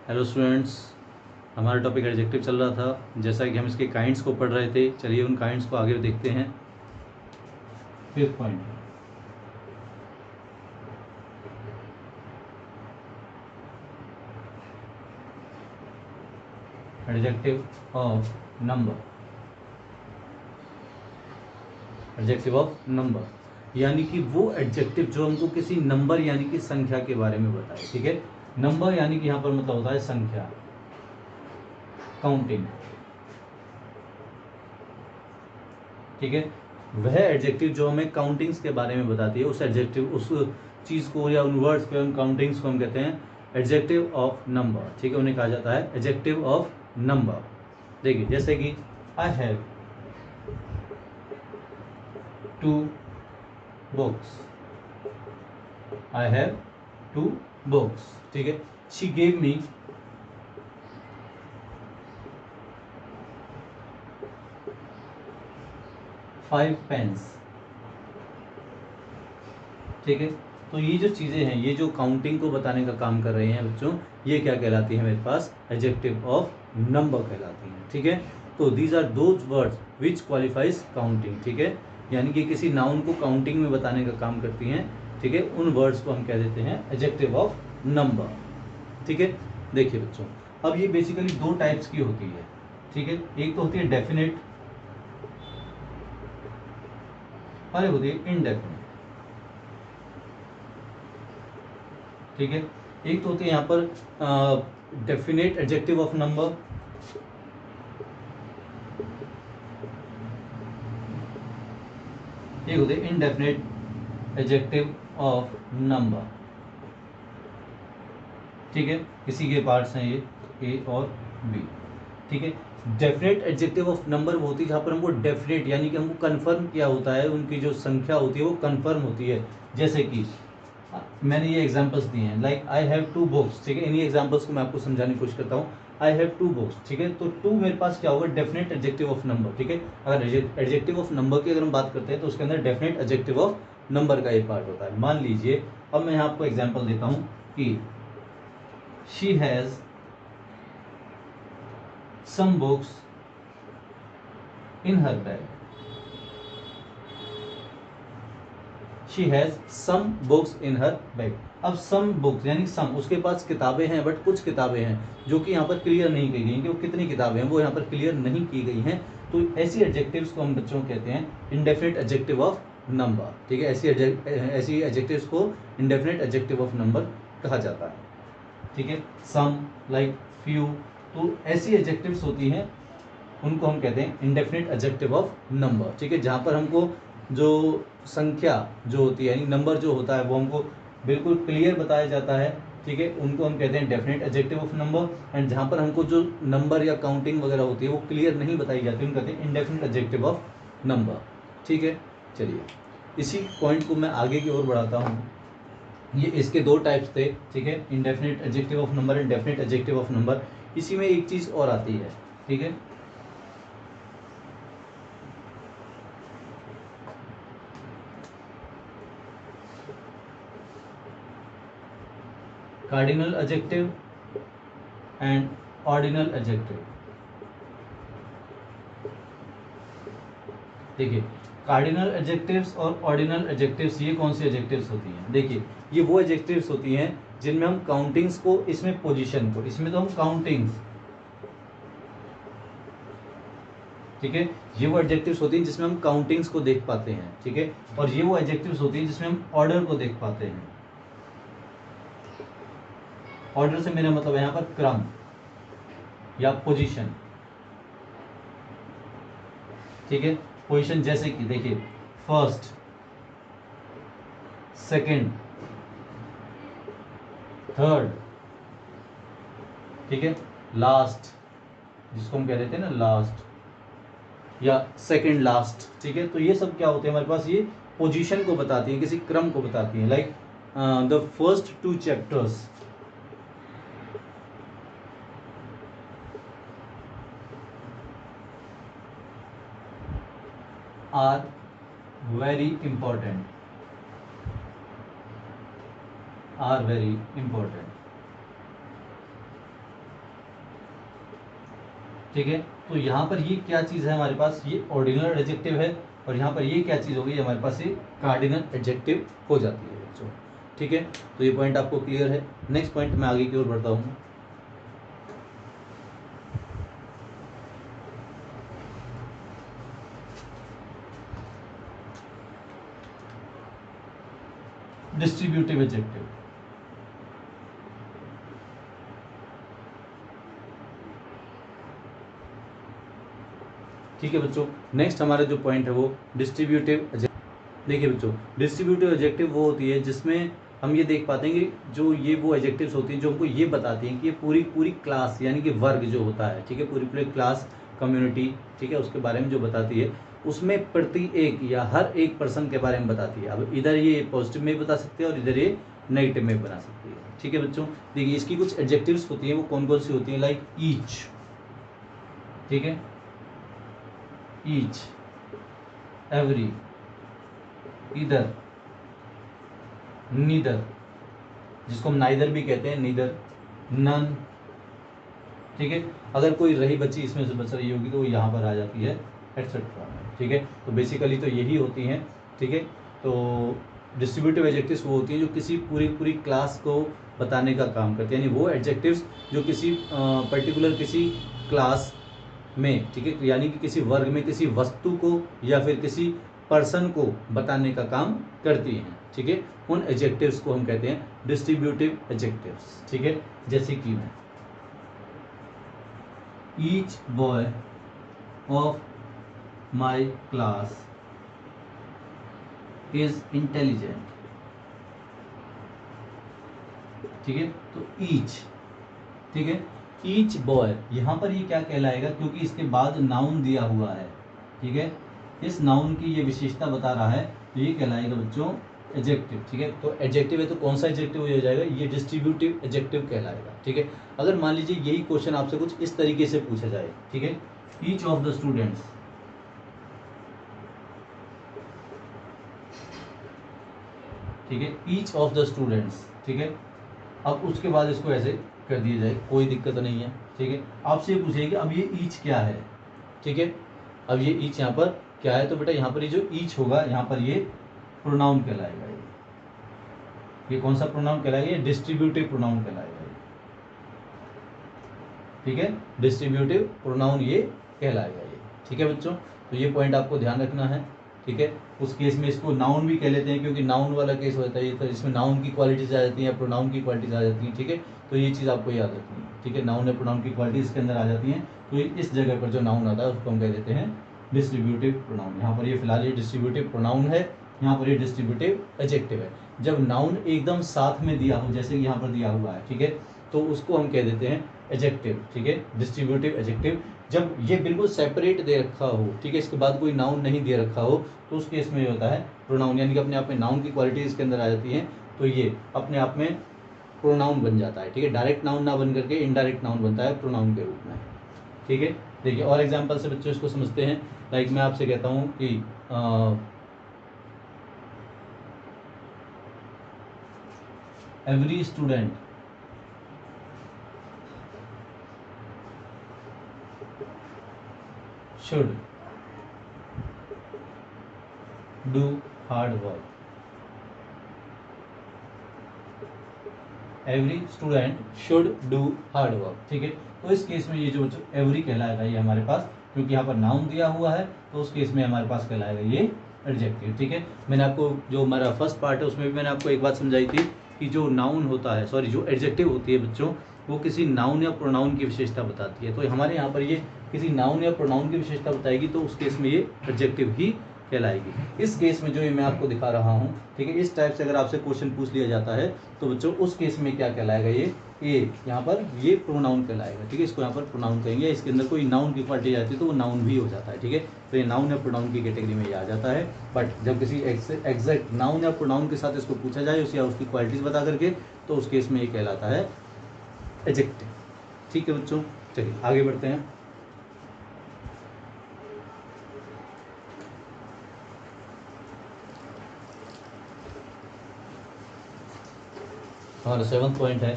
Hello students, हमारा topic adjective चल रहा था। जैसा कि हम इसके काइंड्स को पढ़ रहे थे, चलिए उन काइंड्स को आगे देखते हैं। Fifth point, adjective of number. Adjective of number यानी कि वो एडजेक्टिव जो हमको किसी नंबर यानी कि संख्या के बारे में बताए। ठीक है, नंबर यानी कि यहाँ पर मतलब होता है संख्या, काउंटिंग। ठीक है, वह एडजेक्टिव जो हमें काउंटिंग्स के बारे में बताती है, उस एडजेक्टिव, उस चीज़ को या उन वर्ड्स को, उन काउंटिंग्स को हम कहते हैं एडजेक्टिव ऑफ नंबर। ठीक है, उन्हें कहा जाता है एडजेक्टिव ऑफ नंबर। देखिए, जैसे कि I have 2 books, I have 2 books। ठीक है, शी गेव मी 5 pens। ठीक है, तो ये जो चीज़ें हैं, ये जो काउंटिंग को बताने का काम कर रहे हैं बच्चों, ये क्या कहलाती है मेरे पास? एडजेक्टिव ऑफ नंबर कहलाती हैं। ठीक है, तो these are those words which qualifies counting. ठीक है, यानी कि किसी नाउन को काउंटिंग में बताने का काम करती हैं। ठीक है, उन वर्ड्स को हम कह देते हैं एडजेक्टिव ऑफ नंबर। ठीक है, देखिए बच्चों, अब ये बेसिकली 2 टाइप्स की होती है। ठीक है, एक तो होती है डेफिनेट और एक होती है इनडेफिनेट। ठीक है, एक तो होती है यहाँ पर डेफिनेट एडजेक्टिव ऑफ नंबर, एक होते हैं इनडेफिनेट एडजेक्टिव ऑफ नंबर। ठीक है, इसी के पार्ट्स हैं ये ए और बी। ठीक है, डेफिनेट एडजेक्टिव ऑफ नंबर वो होती है जहाँ पर हमको डेफिनेट यानी कि हमको कंफर्म किया होता है, उनकी जो संख्या होती है वो कंफर्म होती है। जैसे कि मैंने ये एग्जांपल्स दिए हैं, लाइक आई हैव 2 बुक्स। ठीक है, इन्हीं एग्जांपल्स को मैं आपको समझाने की कोशिश करता हूँ। I have 2 books. ठीक है, तो 2 मेरे पास क्या होगा? Definite adjective of number. ठीक है, अगर एडजेक्टिव ऑफ नंबर की अगर हम बात करते हैं तो उसके अंदर डेफिनेट एडजेक्टिव ऑफ नंबर का एक पार्ट होता है। मान लीजिए, अब मैं यहाँ आपको एग्जाम्पल देता हूँ कि she has some books in her bag। she has some books in her bag। अब some books यानी some, उसके पास किताबें हैं, बट कुछ किताबें हैं जो कि यहाँ पर क्लियर नहीं की गई कि वो कितनी किताबें हैं, वो यहाँ पर क्लियर नहीं की गई हैं। तो ऐसी एडजेक्टिव्स को हम बच्चों कहते हैं इंडेफिनिट एडजेक्टिव ऑफ नंबर। ठीक है, ऐसी एडजेक्टिव्स को इंडेफिनिट एडजेक्टिव ऑफ नंबर कहा जाता है। ठीक है, सम, लाइक, फ्यू, तो ऐसी एडजेक्टिव्स होती हैं, उनको हम कहते हैं इंडेफिनिट एडजेक्टिव ऑफ नंबर। ठीक है, जहाँ पर हमको जो संख्या जो होती है यानी नंबर जो होता है वो हमको बिल्कुल क्लियर बताया जाता है। ठीक है, उनको हम कहते हैं definite adjective of number. And जहाँ पर हमको जो नंबर या काउंटिंग वगैरह होती है वो क्लियर नहीं बताई जाती, उनको कहते हैं इंडेफिनिट एडजेक्टिव ऑफ नंबर। ठीक है, चलिए इसी पॉइंट को मैं आगे की ओर बढ़ाता हूँ। ये इसके 2 टाइप्स थे। ठीक है, indefinite adjective of number and definite adjective of number. इसी में एक चीज़ और आती है। ठीक है, cardinal adjective and ordinal adjective. देखिए, कार्डिनल एडजेक्टिव्स और ऑर्डिनल एडजेक्टिव्स, ये कौन सी एडजेक्टिव्स होती हैं? देखिए, ये वो एडजेक्टिव्स होती हैं जिनमें हम काउंटिंग्स को, इसमें पोजीशन को, इसमें तो हम काउंटिंग्स। ठीक है, ये वो एडजेक्टिव्स होती हैं जिसमें हम काउंटिंग्स को देख पाते हैं। ठीक है, और ये वो एडजेक्टिव्स होती हैं जिसमें हम ऑर्डर को देख पाते हैं। ऑर्डर से मेरा मतलब है यहाँ पर क्रम या पोजीशन। ठीक है, पोजीशन जैसे कि देखिए, फर्स्ट, सेकंड, थर्ड, ठीक है, लास्ट, जिसको हम कह देते हैं ना लास्ट, या सेकंड लास्ट। ठीक है, तो ये सब क्या होते हैं हमारे पास? ये पोजीशन को बताती हैं, किसी क्रम को बताती हैं। Like the first 2 chapters are very important, are very important. ठीक है। तो यहाँ पर ये क्या चीज़ है हमारे पास, ये ऑर्डिनल एडजेक्टिव है, और यहाँ पर ये क्या चीज़ हो गई हमारे पास, ये कार्डिनल एडजेक्टिव हो जाती है बच्चों। ठीक है, तो ये पॉइंट आपको क्लियर है। नेक्स्ट पॉइंट मैं आगे की ओर बढ़ता हूँ। Distributive adjective. ठीक है बच्चों, नेक्स्ट हमारा जो पॉइंट है वो डिस्ट्रीब्यूटिव। देखिए बच्चों, डिस्ट्रीब्यूटिव एडजेक्टिव वो होती है जिसमें हम ये देख पाते हैं कि जो ये वो एडजेक्टिव्स होती हैं जो हमको ये बताती हैं कि ये पूरी पूरी क्लास यानी कि वर्ग जो होता है, ठीक है, पूरी पूरी क्लास, कम्युनिटी, ठीक है, उसके बारे में जो बताती है, उसमें प्रति एक या हर एक पर्सन के बारे में बताती है। अब इधर ये पॉजिटिव में बता सकते हैं और इधर ये नेगेटिव में बना सकती है। ठीक है बच्चों, देखिए इसकी कुछ एडजेक्टिव्स होती हैं, वो कौन कौन सी होती हैं, लाइक ईच, ठीक है, ईच, एवरी, इधर, नीदर, जिसको हम नाइदर भी कहते हैं, नीदर, नन, ठीक है। अगर कोई रही बच्ची इसमें से बच रही होगी तो वो यहाँ पर आ जाती है, एटसेट्रा। ठीक है, तो बेसिकली तो यही होती हैं। ठीक है, तो डिस्ट्रीब्यूटिव एडजेक्टिव्स वो होती हैं जो किसी पूरी पूरी क्लास को बताने का काम करती है, यानी वो एडजेक्टिव्स जो किसी पर्टिकुलर किसी क्लास में, ठीक है, यानी कि किसी वर्ग में किसी वस्तु को या फिर किसी पर्सन को बताने का काम करती हैं। ठीक है, उन एडजेक्टिव्स को हम कहते हैं डिस्ट्रीब्यूटिव एडजेक्टिव्स। ठीक है, जैसे कि मैं, each boy of my class is intelligent. ठीक है, तो ईच, ठीक है, ईच बॉय, यहां पर ये क्या कहलाएगा, क्योंकि इसके बाद नाउन दिया हुआ है। ठीक है, इस नाउन की ये विशेषता बता रहा है, तो ये कहलाएगा बच्चों एडजेक्टिव। ठीक है, तो एडजेक्टिव है तो कौन सा एडजेक्टिव हो जाएगा, ये डिस्ट्रीब्यूटिव एडजेक्टिव कहलाएगा। ठीक है, अगर मान लीजिए यही क्वेश्चन आपसे कुछ इस तरीके से पूछा जाए, ठीक है, ईच ऑफ द स्टूडेंट्स, ठीक है, ईच ऑफ द स्टूडेंट्स, ठीक है, अब उसके बाद इसको ऐसे कर दिया जाए, कोई दिक्कत नहीं है। ठीक है, आपसे ये पूछेगा कि अब ये ईच क्या है। ठीक है, अब ये ईच यहाँ पर क्या है, तो बेटा यहाँ पर ये जो ईच होगा यहाँ पर ये प्रोनाउन कहलाएगा। ये कौन सा प्रोनाउन कहलाएगा, ये डिस्ट्रीब्यूटिव प्रोनाउन कहलाएगा ये। ठीक है, डिस्ट्रीब्यूटिव प्रोनाउन ये कहलाएगा ये। ठीक है बच्चों, तो ये पॉइंट आपको ध्यान रखना है। ठीक है, उस केस में इसको नाउन भी कह लेते हैं, क्योंकि नाउन वाला केस होता है, तो इसमें नाउन की क्वालिटीज आ जाती हैं, प्रोनाउन की क्वालिटीज आ जाती हैं। ठीक है, तो ये चीज़ आपको याद रखनी है। ठीक है, नाउन या प्रोनाउन की क्वालिटी इसके अंदर आ जाती हैं, तो इस जगह पर जो नाउन आता है उसको हम कह देते हैं डिस्ट्रीब्यूटिव प्रोनाउन। यहाँ पर ये फिलहाल ये डिस्ट्रीब्यूटिव प्रोनाउन है, यहाँ पर ये डिस्ट्रीब्यूटिव एडजेक्टिव है। जब नाउन एकदम साथ में दिया हो, जैसे कि यहाँ पर दिया हुआ है, ठीक है, तो उसको हम कह देते हैं एडजेक्टिव। ठीक है, डिस्ट्रीब्यूटिव एडजेक्टिव। जब ये बिल्कुल सेपरेट दे रखा हो, ठीक है, इसके बाद कोई नाउन नहीं दे रखा हो, तो उस केस में ये होता है प्रोनाउन, यानी कि अपने आप में नाउन की क्वालिटी इसके अंदर आ जाती है, तो ये अपने आप में प्रोनाउन बन जाता है। ठीक है, डायरेक्ट नाउन ना बन करके इनडायरेक्ट नाउन बनता है प्रोनाउन के रूप में। ठीक है, देखिए और एग्जाम्पल से बच्चों इसको समझते हैं। लाइक मैं आपसे कहता हूँ कि every student should do hard work। Every student should do hard work. ठीक है, तो इस केस में ये जो एवरी कहलाएगा ये हमारे पास, क्योंकि यहाँ पर नाउन दिया हुआ है, तो उस केस में हमारे पास कहलाएगा ये एडजेक्टिव। ठीक है, मैंने आपको जो हमारा फर्स्ट पार्ट है उसमें भी मैंने आपको एक बात समझाई थी कि जो नाउन होता है, सॉरी, जो एडजेक्टिव होती है बच्चों, वो किसी नाउन या प्रोनाउन की विशेषता बताती है। तो हमारे यहाँ पर ये किसी नाउन या प्रोनाउन की विशेषता बताएगी, तो उस केस में ये एडजेक्टिव ही कहलाएगी। इस केस में जो ये मैं आपको दिखा रहा हूँ, ठीक है, इस टाइप से अगर आपसे क्वेश्चन पूछ लिया जाता है, तो बच्चों उस केस में क्या कहलाएगा, ये यहाँ पर ये प्रोनाउन कहलाएगा। ठीक है, इसको यहाँ पर प्रोनाउन कहेंगे, इसके अंदर कोई नाउन की क्वालिटी आती है तो वो नाउन भी हो जाता है। ठीक है, तो ये नाउन या प्रोनाउन की कैटेगरी में ये आ जाता है। बट जब किसी एग्जैक्ट नाउन या प्रोनाउन के साथ इसको पूछा जाए या उसकी क्वालिटीज बता करके, तो उस केस में ये कहलाता है एडजेक्टिव। ठीक है बच्चों, चलिए आगे बढ़ते हैं। हमारा 7th पॉइंट है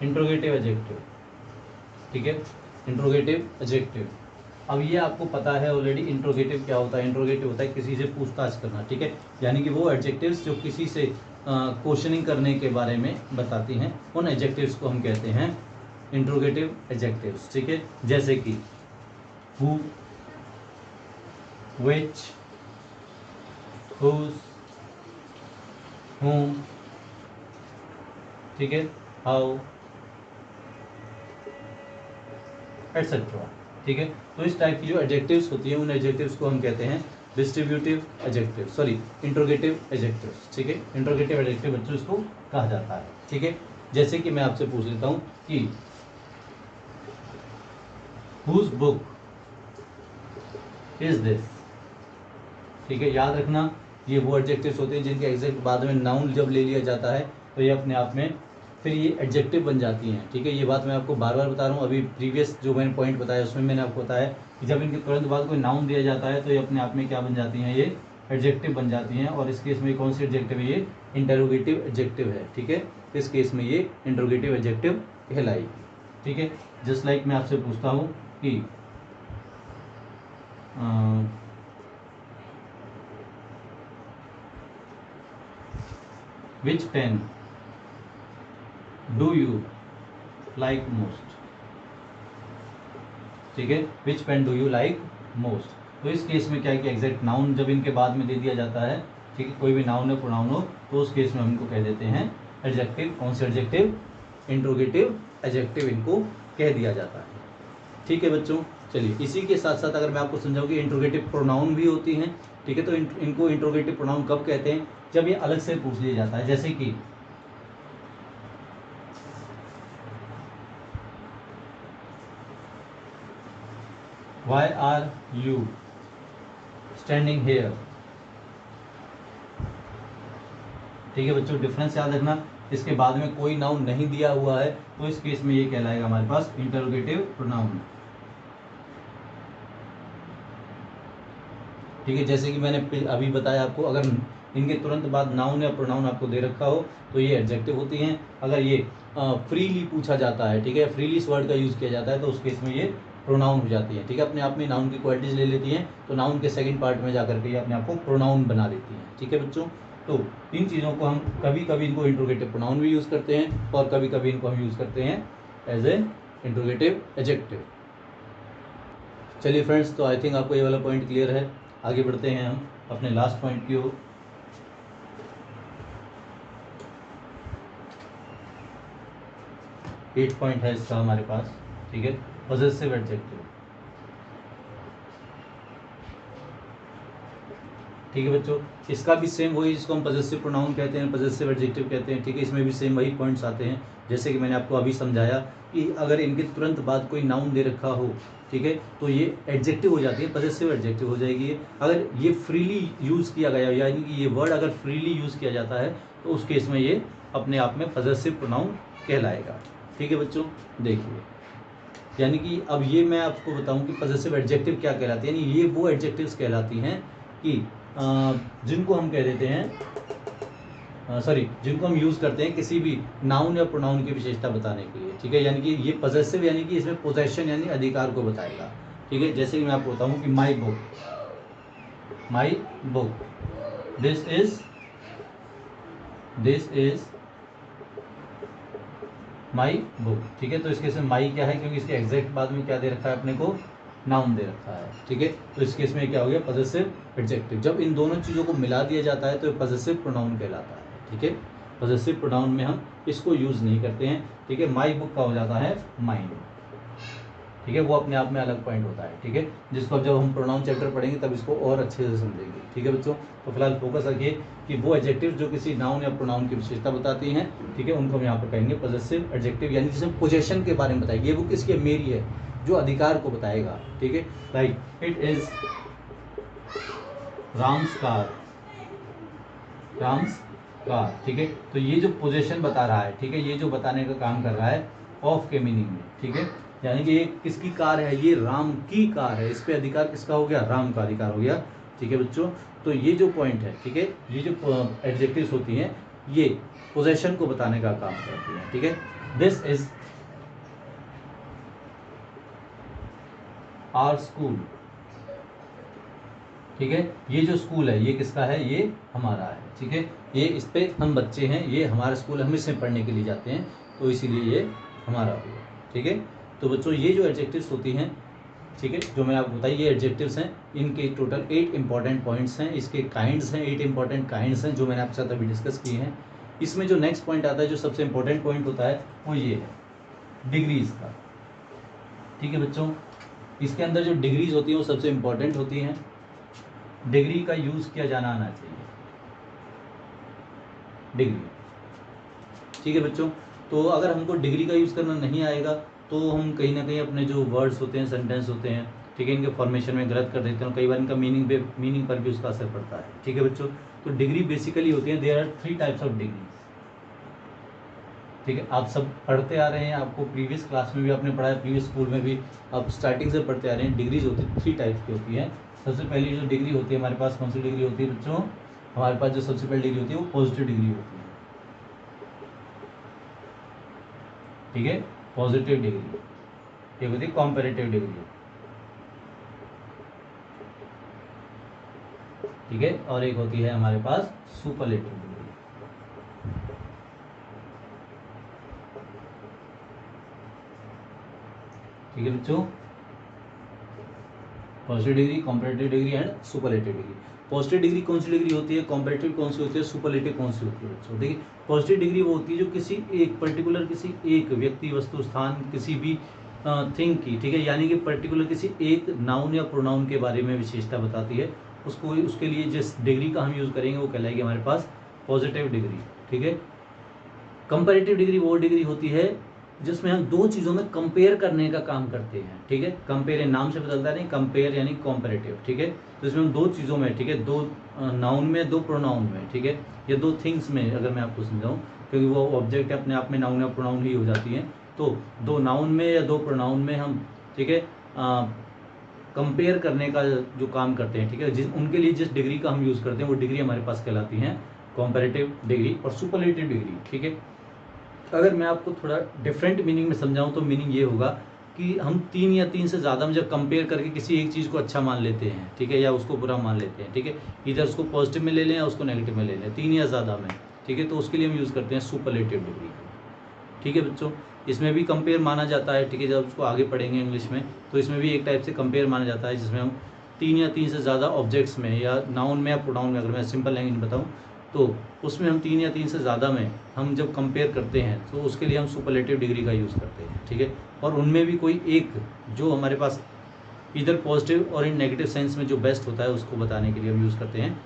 इंट्रोगेटिव एडजेक्टिव, ठीक है, इंट्रोगेटिव एडजेक्टिव। अब ये आपको पता है ऑलरेडी इंट्रोगेटिव क्या होता है। इंट्रोगेटिव होता है किसी से पूछताछ करना, ठीक है, यानी कि वो एडजेक्टिव्स जो किसी से क्वेश्चनिंग करने के बारे में बताती हैं, उन एडजेक्टिव्स को हम कहते हैं इंट्रोगेटिव एडजेक्टिव्स, ठीक है। जैसे कि हु, व्हिच, हुज, whom, ठीक है, हाउ, एटसेट्रा, ठीक है। तो इस टाइप की जो एडजेक्टिव्स होती हैं, उन एडजेक्टिव्स को हम कहते हैं distributive adjective, sorry interrogative adjectives, ठीक है। इंट्रोगेटिव एडजेक्टिव बच्चों इसको कहा जाता है, ठीक है। जैसे कि मैं आपसे पूछ लेता हूं कि हुज बुक इज दिस, ठीक है। याद रखना ये वो एडजेक्टिव्स होते हैं जिनके एग्जैक्ट बाद में नाउन जब ले लिया जाता है तो ये अपने आप में फिर ये एडजेक्टिव बन जाती हैं, ठीक है। ये बात मैं आपको बार बार बता रहा हूँ। अभी प्रीवियस जो मैंने पॉइंट बताया उसमें मैंने आपको बताया कि जब इनके तुरंत बाद कोई नाउन दिया जाता है तो ये अपने आप में क्या बन जाती हैं, ये एडजेक्टिव बन जाती हैं। और इस केस में कौन सी एडजेक्टिव है, ये इंटरोगेटिव एडजेक्टिव है, ठीक है। इस केस में ये इंटरोगेटिव एडजेक्टिव कहलाएगी, ठीक है। जस्ट लाइक मैं आपसे पूछता हूँ कि which pen do you like most, ठीक है, which pen do you like most। तो इस केस में क्या है कि एग्जैक्ट नाउन जब इनके बाद में दे दिया जाता है, ठीक है, कोई भी नाउन हो प्रोनाउन हो, तो उस केस में हम इनको कह देते हैं एडजेक्टिव। कौन से एडजेक्टिव, इंट्रोगेटिव एडजेक्टिव इनको कह दिया जाता है, ठीक है बच्चों। चलिए इसी के साथ साथ अगर मैं आपको समझाऊं कि इंट्रोगेटिव प्रोनाउन भी होती हैं, ठीक है। तो इनको इंट्रोगेटिव प्रोनाउन कब कहते हैं, जब ये अलग से पूछ लिया जाता है। जैसे कि Why are you standing here, ठीक है बच्चों, डिफरेंस याद रखना। इसके बाद में कोई नाउन नहीं दिया हुआ है तो इस केस में ये कहलाएगा हमारे पास इंटरोगेटिव प्रोनाउन, ठीक है। जैसे कि मैंने अभी बताया आपको, अगर इनके तुरंत बाद नाउन या प्रोनाउन आपको दे रखा हो तो ये एडजेक्टिव होती हैं। अगर ये फ्रीली पूछा जाता है, ठीक है, फ्रीली इस वर्ड का यूज़ किया जाता है तो उस केस में ये प्रोनाउन हो जाती है, ठीक है। अपने आप में नाउन की क्वालिटीज ले लेती हैं तो नाउन के सेकंड पार्ट में जाकर के ये अपने आप को प्रोनाउन बना देती हैं, ठीक है बच्चों। तो इन चीज़ों को हम कभी कभी इनको इंट्रोगेटिव प्रोनाउन भी यूज़ करते हैं और कभी कभी इनको हम यूज़ करते हैं एज ए इंट्रोगेटिव एडजेक्टिव। चलिए फ्रेंड्स, तो आई थिंक आपको ये वाला पॉइंट क्लियर है। आगे बढ़ते हैं हम अपने लास्ट पॉइंट की ओर। 8 पॉइंट है इसका हमारे पास, ठीक है, पॉजेसिव एडजेक्टिव, ठीक है बच्चों। इसका भी सेम वही जिसको हम पॉजेसिव प्रोनाउन कहते हैं, पॉजेसिव एडजेक्टिव कहते हैं, ठीक है। इसमें भी सेम वही पॉइंट्स आते हैं जैसे कि मैंने आपको अभी समझाया कि अगर इनके तुरंत बाद कोई नाउन दे रखा हो, ठीक है, तो ये एडजेक्टिव हो जाती है, पॉजेसिव एडजेक्टिव हो जाएगी ये। अगर ये फ्रीली यूज़ किया गया, यानी कि ये वर्ड अगर फ्रीली यूज़ किया जाता है तो उस केस में ये अपने आप में पॉजेसिव प्रोनाउन कहलाएगा, ठीक है बच्चों। देखिए, यानी कि अब ये मैं आपको बताऊं कि पॉजेसिव एडजेक्टिव क्या कहलाती है, यानी ये वो एडजेक्टिव्स कहलाती हैं कि जिनको हम कह देते हैं, जिनको हम यूज़ करते हैं किसी भी नाउन या प्रोनाउन की विशेषता बताने के लिए, ठीक है। यानी कि ये पॉजेसिव यानी कि इसमें पोजेशन यानी अधिकार को बताएगा, ठीक है। जैसे कि मैं आपको बताऊं कि my book, this is my book, ठीक है। तो इसके से माई क्या है, क्योंकि इसके एग्जैक्ट बाद में क्या दे रखा है अपने को, नाउन दे रखा है, ठीक है। तो इस केस में क्या हो गया, पॉजेसिव एडजेक्टिव। जब इन दोनों चीज़ों को मिला दिया जाता है तो ये पॉजेसिव प्रोनाउन कहलाता है, ठीक है। पॉजेसिव प्रोनाउन में हम इसको यूज़ नहीं करते हैं, ठीक है। माई बुक का हो जाता है माइंड, ठीक है, वो अपने आप में अलग पॉइंट होता है, ठीक है, जिसको जब हम प्रोनाउन चैप्टर पढ़ेंगे तब इसको और अच्छे से समझेंगे, ठीक है बच्चों। तो फिलहाल फोकस रखिए कि वो एडजेक्टिव जो किसी नाउन या प्रोनाउन की विशेषता बताती हैं, ठीक है, उनको हम यहाँ पर कहेंगे पॉजेसिव एडजेक्टिव, यानी जिसमें पोजेशन के बारे में बताएगी, ये वो किसकी है, मेरी है, जो अधिकार को बताएगा, ठीक है। Like it is Ram's car, ठीक है। तो ये जो पोजेशन बता रहा है, ठीक है, ये जो बताने का काम कर रहा है ऑफ के मीनिंग में, ठीक है, यानी कि ये किसकी कार है, ये राम की कार है, इस पे अधिकार किसका हो गया, राम का अधिकार हो गया, ठीक है बच्चों। तो ये जो पॉइंट है, ठीक है, ये जो एडजेक्टिव्स होती हैं ये पोजेशन को बताने का काम करती हैं, ठीक है। दिस इज आवर स्कूल, ठीक है। ये जो स्कूल है ये किसका है, ये हमारा है, ठीक है। ये इस पे हम बच्चे हैं, ये हमारा स्कूल, हम इसमें पढ़ने के लिए जाते हैं, तो इसीलिए ये हमारा हुआ, ठीक है। तो बच्चों ये जो एडजेक्टिव्स होती हैं, ठीक है, जो मैं आपको बताई, ये एडजेक्टिव्स हैं, इनके टोटल 8 इंपॉर्टेंट पॉइंट्स हैं, इसके काइंड्स हैं, 8 इंपॉर्टेंट काइंड्स हैं जो मैंने आपके साथ अभी डिस्कस किए हैं। इसमें जो नेक्स्ट पॉइंट आता है, जो सबसे इंपॉर्टेंट पॉइंट होता है, वो ये है डिग्रीज का, ठीक है बच्चों। इसके अंदर जो डिग्रीज होती हैं वो सबसे इंपॉर्टेंट होती हैं। डिग्री का यूज किया जाना आना चाहिए, डिग्री, ठीक है बच्चों। तो अगर हमको डिग्री का यूज करना नहीं आएगा तो हम कहीं ना कहीं अपने जो वर्ड्स होते हैं, सेंटेंस होते हैं, ठीक है, इनके फॉर्मेशन में गलत कर देते हैं, कई बार इनका मीनिंग पर भी उसका असर पड़ता है, ठीक है बच्चों। तो डिग्री बेसिकली होती है, there are 3 types of degree, ठीक है। आप सब पढ़ते आ रहे हैं, आपको प्रीवियस क्लास में भी आपने पढ़ा है, प्रीवियस स्कूल में भी आप स्टार्टिंग से पढ़ते आ रहे हैं। डिग्रीज होती है 3 टाइप्स की होती है। सबसे पहली जो डिग्री होती है हमारे पास, कौन सी डिग्री होती है बच्चों, हमारे पास जो सबसे पहली डिग्री होती है वो पॉजिटिव डिग्री होती है, ठीक है, पॉजिटिव डिग्री। एक होती है कॉम्पेरेटिव डिग्री, ठीक है, और एक होती है हमारे पास सुपरलेटिव डिग्री, ठीक है बच्चों। Positive degree, comparative degree and superlative degree. Positive degree कौन सी डिग्री होती है, कॉम्पेरेटिव कौन सी होती है, सुपरलेटिव कौन सी होती है बच्चों। देखिए पॉजिटिव डिग्री वो होती है जो किसी एक पर्टिकुलर, किसी एक व्यक्ति, वस्तु, स्थान, किसी भी थिंग की, ठीक है, यानी कि पर्टिकुलर किसी एक नाउन या प्रोनाउन के बारे में विशेषता बताती है। उसको, उसके लिए जिस डिग्री का हम यूज करेंगे वो कहलाएगी हमारे पास पॉजिटिव डिग्री, ठीक है। कंपैरेटिव डिग्री वो डिग्री होती है जिसमें हम दो चीज़ों में कंपेयर करने का काम करते हैं, ठीक है। कंपेयर नाम से बदलता नहीं, कंपेयर यानी कंपैरेटिव, ठीक है। तो इसमें हम दो चीज़ों में, ठीक है, दो नाउन में, दो प्रोनाउन में, ठीक है, या दो थिंग्स में, अगर मैं आपको समझाऊं, क्योंकि वो ऑब्जेक्ट अपने आप में नाउन या प्रोनाउन ही हो जाती हैं, तो दो नाउन में या दो प्रोनाउन में हम, ठीक है, कंपेयर करने का जो काम करते हैं, ठीक है, जिस उनके लिए जिस डिग्री का हम यूज़ करते हैं वो डिग्री हमारे पास कहलाती हैं कंपैरेटिव डिग्री और सुपरलेटिव डिग्री, ठीक है। अगर मैं आपको थोड़ा डिफरेंट मीनिंग में समझाऊं तो मीनिंग ये होगा कि हम 3 या 3 से ज़्यादा में जब कंपेयर करके किसी एक चीज़ को अच्छा मान लेते हैं, ठीक है, या उसको बुरा मान लेते हैं, ठीक है, इधर उसको पॉजिटिव में ले लें या उसको नेगेटिव में ले लें, 3 या ज़्यादा में, ठीक है, तो उसके लिए हम यूज़ करते हैं सुपरलेटिव डिग्री, ठीक है बच्चों। इसमें भी कंपेयर माना जाता है, ठीक है, जब उसको आगे पढ़ेंगे इंग्लिश में, तो इसमें भी एक टाइप से कंपेयर माना जाता है जिसमें हम 3 या 3 से ज़्यादा ऑब्जेक्ट्स में, या नाउन में या प्रोनाउन में, अगर मैं सिंपल लैंग्वेज में बताऊँ तो उसमें हम 3 या 3 से ज़्यादा में हम जब कंपेयर करते हैं तो उसके लिए हम सुपरलेटिव डिग्री का यूज़ करते हैं, ठीक है। और उनमें भी कोई एक जो हमारे पास इधर पॉजिटिव और इन नेगेटिव सेंस में जो बेस्ट होता है उसको बताने के लिए हम यूज़ करते हैं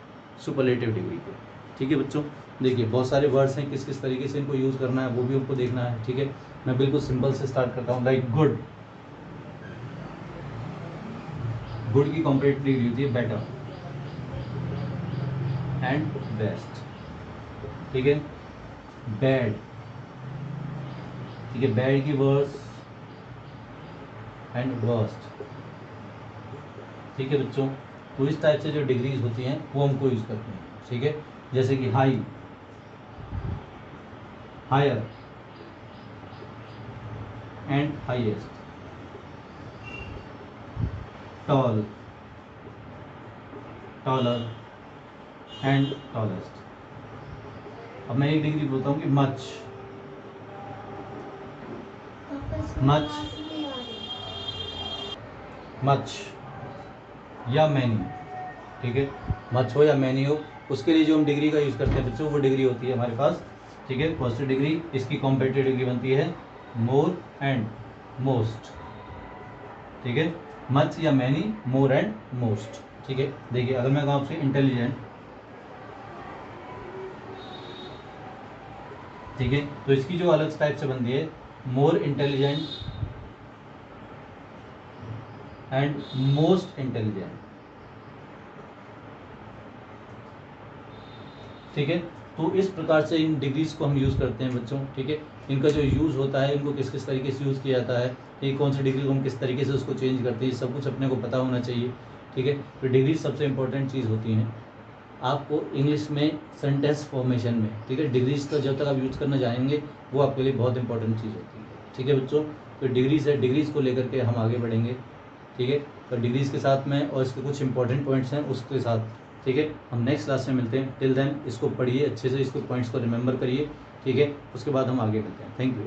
सुपरलेटिव डिग्री को, ठीक है बच्चों। देखिए बहुत सारे वर्ड्स हैं, किस किस तरीके से इनको यूज़ करना है वो भी हमको देखना है, ठीक है। मैं बिल्कुल सिंपल से स्टार्ट करता हूँ, लाइक गुड। गुड की कॉम्परेटिव डिग्री होती है बेटर एंड बेस्ट, ठीक है। बैड, ठीक है, बैड की वर्स एंड वर्स्ट, ठीक है बच्चों। तो इस टाइप से जो डिग्रीज होती हैं वो हमको यूज करते हैं, ठीक है। जैसे कि high, higher and highest, tall, taller and tallest. अब मैं एक डिग्री बोलता हूँ कि मच, मच, मच या मैनी, ठीक है, मच हो या मैनी हो, उसके लिए जो हम डिग्री का यूज़ करते हैं बच्चों वो डिग्री होती है हमारे पास, ठीक है, पॉजिटिव डिग्री। इसकी कॉम्पेरेटिव डिग्री बनती है मोर एंड मोस्ट, ठीक है, मच या मैनी, मोर एंड मोस्ट, ठीक है। देखिए अगर मैं कहूँ आपसे इंटेलिजेंट, ठीक है, तो इसकी जो अलग टाइप से बनती है more intelligent and most intelligent, ठीक है। तो इस प्रकार से इन डिग्रीज को हम यूज़ करते हैं बच्चों, ठीक है। इनका जो यूज़ होता है, इनको किस किस तरीके से यूज़ किया जाता है, ये कौन सी डिग्री को हम किस तरीके से उसको चेंज करते हैं, सब कुछ अपने को पता होना चाहिए, ठीक है। तो डिग्री सबसे इंपॉर्टेंट चीज़ होती हैं, आपको इंग्लिश में सेंटेंस फॉर्मेशन में, ठीक है, डिग्रीज का जब तक आप यूज़ करना जानेंगे वो आपके लिए बहुत इंपॉर्टेंट चीज़ होती है, ठीक है बच्चों। तो डिग्रीज है, डिग्रीज को लेकर के हम आगे बढ़ेंगे, ठीक है। तो डिग्रीज के साथ में और इसके कुछ इंपॉर्टेंट पॉइंट्स हैं उसके साथ, ठीक है, हम नेक्स्ट क्लास में मिलते हैं। टिल देन इसको पढ़िए अच्छे से, इसको पॉइंट्स को रिमेंबर करिए, ठीक है, उसके बाद हम आगे मिलते हैं। Thank you.